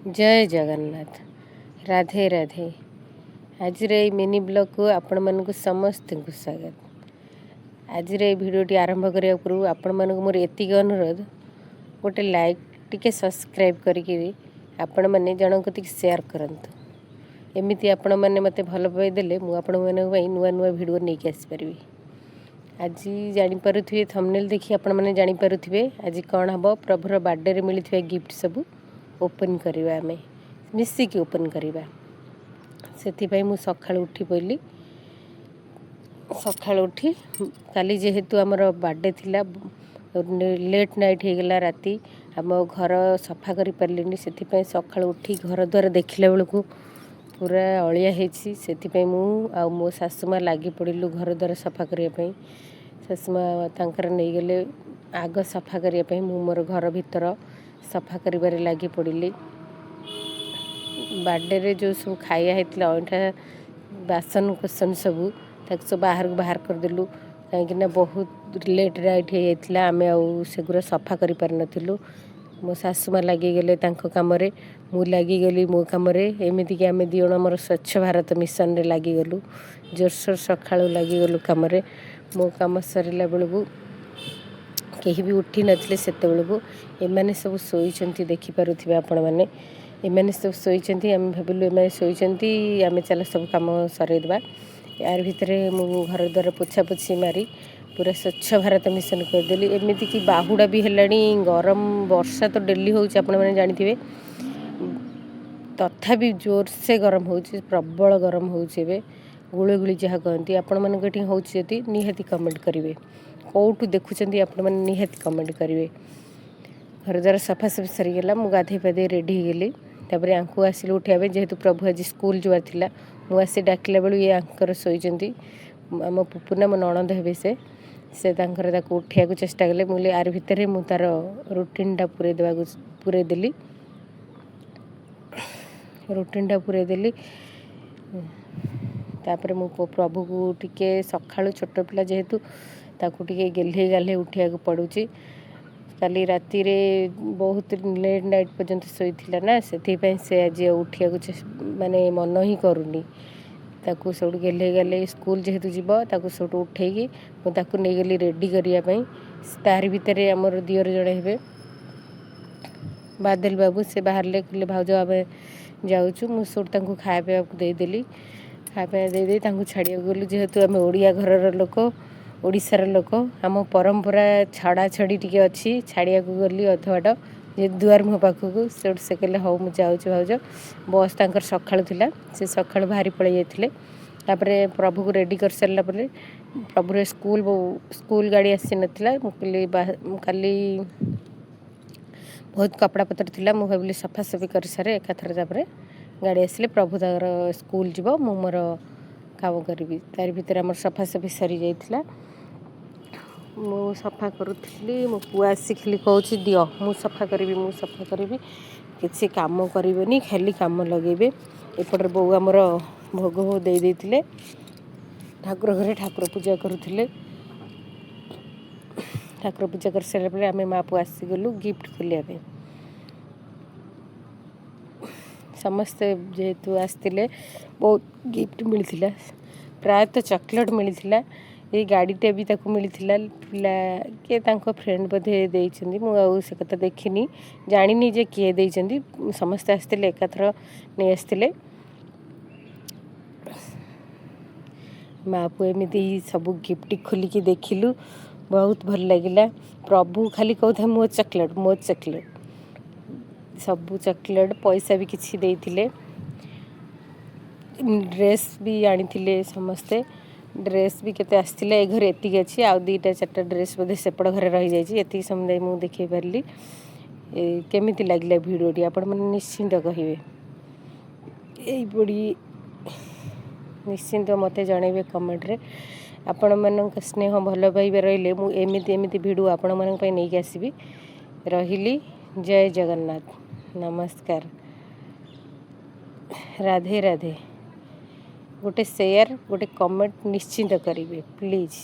जय जगन्नाथ। राधे राधे। आज mini blog को आपण मानक समस्त को स्वागत। आज भिडियोटी आरंभ करने पूर्व आपण मानक मोर एतिक अनुरोध, गोटे लाइक टिके सब्सक्राइब करके आपण मैंने जन को शेयर करंतु। एमती आपण मैंने मते भल पाई देले मु आपण मानक नुआ नुआ भिडियो नहीं आसपारि। आज जानीपे थंबनेल देखी आपण मैंने जानीपे आज कौन हम प्रभुर बर्थडे रे मिलता गिफ्ट सब ओपन करवा आम मिसिकी ओपन करवा से मु सका उठी पड़ी। सका उठी काली जेहेतु आमर बर्थडे थिला लेट नाइट हो गला राती आम घर सफा कर पारे से सका उठी घर द्वार देखला बेलू पूरा अलिया से मो सासुमा लगी पड़ू घर द्वार सफा करने। सासुमा तांकर नहीं गले आग सफा करने मु मोर घर भीतर सफा कर लगी पड़ी। बर्थडे रे जो सब खाया होता अंठा बासन कुसन सबू सब बाहर करदेलु कहीं बहुत लेट नाइट हो जाता आम आगुरा सफा कर पार नु। मो सासुमा लगी गले कम मु लगी गली मो कम एमती कि आम दिज मोर स्वच्छ भारत मिशन रे लगी गलु जोरसोर सका लगी गलु कम मो कम सरला बेलू कहीं भी उठी नथिले सेते बेलू एमाने सब सोईचंती देखि पारुथिबे आपण माने एमाने सब सोईचंती आम भाबिलु एमाने सोईचंती आम चल सब काम सरे देबा। यार भितर मु घर द्वार पोछा पोछी मारी पूरा स्वच्छ भारत मिशन करदेली। एमती कि बाहुड़ा भी हेलानी गरम वर्षा तो डेली होउछ आपण माने जानिथिबे तथापि जोर से गरम होउछ प्रबल गरम होउछ। एबे गुळगुळी जहा कहंती आपण माने कठी होउछ जति निहाती कमेंट करिवे कौटू देखुं आपण मैंने निहाती कमेंट करेंगे। घर द्वार सफा सफी सरीगला मु गाधे पाधे रेडी होगली तापर आंकु आसिल उठाइबे जेहेतु प्रभु आज स्कूल जुआर थिला मु आसी डाकिला बेलू ये आंकर शोइचंती आम पुपुना मो नणंद हेबे से तांकर ताको उठाइया चेष्टा कले मुले आर भितर मु तार रूटीनटा पूरे देली रूटीनटा पूरे देली। तापर मु प्रभु को टिके सकाळु छोट पिला जेहेतु ताकू टिके गेल्हे गाल्हे उठिया पड़ुची। काली राति रे बहुत लेट नाइट पर्यंत सोईथिला ना से आज उठिया माने मन ही करूनी ताकू सब गेल्हे गाल्हे स्कूल जेहेतु जीव ताकू सब उठेगी मुझे नहीं गली रेडी करने तार भितर आमर दियर जड़े हे बादल बाबू से बाहर कहले भाउज आम जाऊँ मुझे खाया देदेली खाया दे छाड़िया गलु जेहेतु आम ओडिया घर लोक ओडिशार लोक आम परंपरा छड़ा छड़ी टी अच्छी छाड़िया गली अध बाट जे दुआर मुह पाखक से कहले हौ मुझे भाउज बस तांकर सकाळु थिला से सकाळु बाहरी पड़े जाते तापर प्रभु को रेडी कर सारा प्रभुर स्कूल गाड़ी आसी नाला काली बहुत कपड़ा पतर थिला मु भाविली सफा सफी कर सारे एकाथर तापर गाड़ी आसिले प्रभु तार स्कूल जीव मु मोर काम करी तार भीतर आम सफा सफी सरी जाइथिला मु सफा करुली मो पुआ आसी खाली कहूँ दियो मु सफा करी किसी काम करनी खाली काम लगेबे। एपटर बो आमर भोग भोग दे ठाकुर घरे ठाकुर पूजा करुले ठाकुर पूजा कर सारे आम माँ पुआ आसी गलु गिफ्ट खोलिया समस्ते जेहेतु आसते बहुत गिफ्ट मिलता प्रायतः चॉकलेट मिलता ये गाड़ीटे भी ताको मिलता पिला किए फ्रेंड बोधे देइछंदी मुझे कथा देखनी जानी जे किए देइछंदी समस्ते आसते एकाथर नहीं आसते माँ पु एमती सब गिफ्ट खोलिकी देखिलु बहुत भल लगिला। प्रभु खाली कहते मो चॉकलेट सब चॉकलेट पैसा भी किसी देइथिले ड्रेस भी आनी समस्ते ड्रेस भी केते आसथिला ए घर एतिक अच्छी आउ दुईटा चार्टा ड्रेस बोधे सेपट घर रही जाइए एति समुदाय मुझे देखे पारि केमिति लगिला भिडियोटी आपण मैंने निश्चिंत कहे यही निश्चिंत मते जनइबे कमेंट रे आपण मानक स्नेह भल पाइबा रहिले मु एमिति एमिति भिडियो आपण मानक पई नेकी आसीबी। रहिली जय जगन्नाथ नमस्कार राधे राधे। गोटे शेयर गोटे कमेंट निश्चिंत करेंगे प्लीज़।